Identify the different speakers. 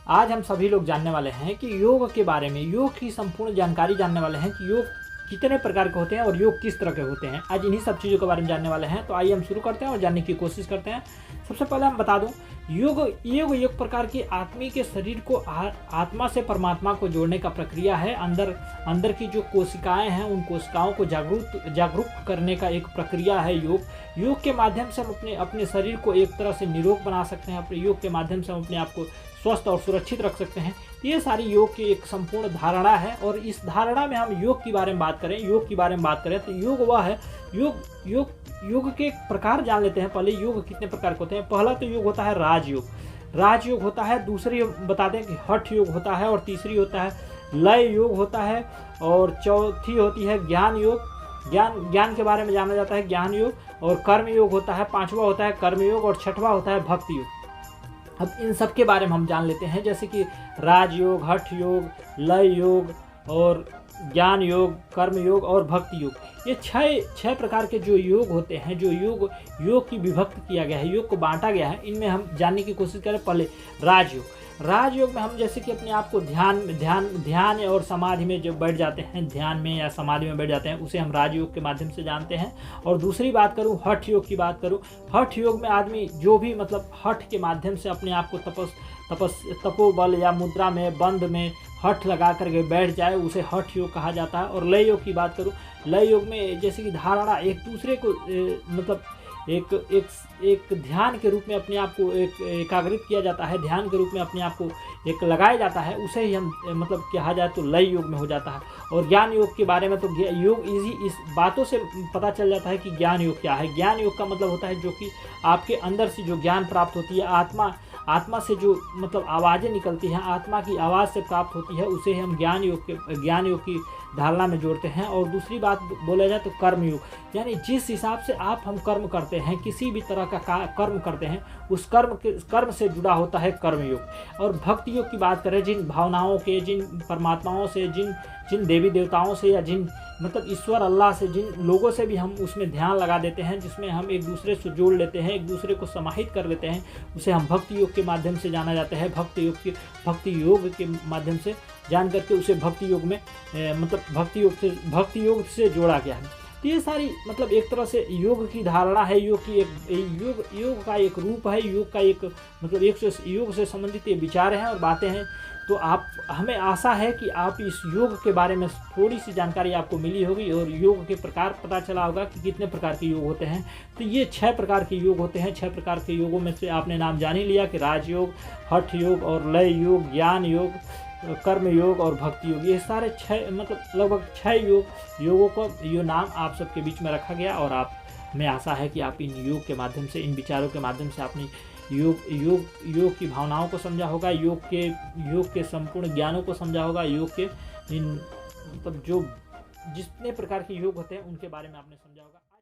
Speaker 1: आज हम सभी लोग जानने वाले हैं कि योग के बारे में, योग की संपूर्ण जानकारी जानने वाले हैं कि योग कितने प्रकार के होते हैं और योग किस तरह के होते हैं। आज इन्हीं सब चीज़ों के बारे में जानने वाले हैं। तो आइए हम शुरू करते हैं और जानने की कोशिश करते हैं। सबसे पहले हम बता दूं, योग एक प्रकार की आत्मी के शरीर को आत्मा से परमात्मा को जोड़ने का प्रक्रिया है। अंदर की जो कोशिकाएं हैं उन कोशिकाओं को जागरूक करने का एक प्रक्रिया है योग के माध्यम से हम अपने शरीर को एक तरह से निरोग बना सकते हैं। अपने योग के माध्यम से हम अपने आप को स्वस्थ और सुरक्षित रख सकते हैं। ये सारी योग की एक संपूर्ण धारणा है और इस धारणा में हम योग के बारे में बात करें, तो योग वह है, योग के प्रकार जान लेते हैं। पहले योग कितने प्रकार के होते हैं। पहला तो योग होता है राजयोग होता है। दूसरी बता दें कि हठ योग होता है और तीसरी होता है लय योग होता है और चौथी होती है ज्ञान योग। ज्ञान के बारे में जाना जाता है ज्ञान योग। और कर्म योग होता है, पांचवा होता है कर्म योग और छठवां होता है भक्ति योग। अब इन सब के बारे में हम जान लेते हैं, जैसे कि राजयोग, हठ योग, लय योग और ज्ञान योग, कर्म योग और भक्ति योग। ये छह प्रकार के जो योग होते हैं, जो योग की विभक्त किया गया है, योग को बांटा गया है। इनमें हम जानने की कोशिश करें। पहले राजयोग में हम जैसे कि अपने आप को ध्यान और समाधि में जो बैठ जाते हैं, ध्यान में या समाधि में बैठ जाते हैं, उसे हम राजयोग के माध्यम से जानते हैं। और दूसरी बात करूं, हठ योग की बात करूं, हठ योग में आदमी जो भी हठ के माध्यम से अपने आप को तपोबल या मुद्रा में, बंद में हठ लगा करके बैठ जाए, उसे हठ योग कहा जाता है। और लय योग की बात करूं, लय योग में जैसे कि धारणा एक दूसरे को एक ध्यान के रूप में अपने आप को एकाग्रित किया जाता है, ध्यान के रूप में अपने आप को एक लगाया जाता है, उसे ही हम कहा जाए तो लय योग में हो जाता है। और ज्ञान योग के बारे में तो योग इस बातों से पता चल जाता है कि ज्ञान योग क्या है। ज्ञान योग का मतलब होता है जो कि आपके अंदर से जो ज्ञान प्राप्त होती है, आत्मा से जो आवाज़ें निकलती हैं, आत्मा की आवाज़ से प्राप्त होती है, उसे हम ज्ञान योग की धारणा में जोड़ते हैं। और दूसरी बात बोला जाए तो कर्म योग, यानी जिस हिसाब से हम कर्म करते हैं, किसी भी तरह का कर्म करते हैं, उस कर्म से जुड़ा होता है कर्म योग। और भक्ति योग की बात करें, जिन भावनाओं के, जिन परमात्माओं से, जिन देवी देवताओं से या जिन ईश्वर अल्लाह से, जिन लोगों से भी हम उसमें ध्यान लगा देते हैं, जिसमें हम एक दूसरे से जोड़ लेते हैं, एक दूसरे को समाहित कर लेते हैं, उसे हम भक्ति योग के माध्यम से जाना जाता है। भक्ति योग के माध्यम से जान करके उसे भक्ति योग में भक्ति योग से जोड़ा गया है। तो ये सारी एक तरह से योग की धारणा है, योग का एक रूप है, योग का एक योग से संबंधित ये विचार हैं और बातें हैं। तो हमें आशा है कि आप इस योग के बारे में थोड़ी सी जानकारी आपको मिली होगी और योग के प्रकार पता चला होगा कि कितने प्रकार के योग होते हैं। तो ये 6 प्रकार के योग होते हैं। 6 प्रकार के योगों में से आपने नाम जान ही लिया कि राजयोग, हठ योग और लय योग, ज्ञान योग, कर्म योग और भक्ति योग। ये सारे 6 लगभग 6 योगों को नाम आप सबके बीच में रखा गया। और हमें आशा है कि आप इन योग के माध्यम से, इन विचारों के माध्यम से आपने योग की भावनाओं को समझा होगा, योग के संपूर्ण ज्ञानों को समझा होगा, योग के इन जो जितने प्रकार के योग होते हैं उनके बारे में आपने समझा होगा।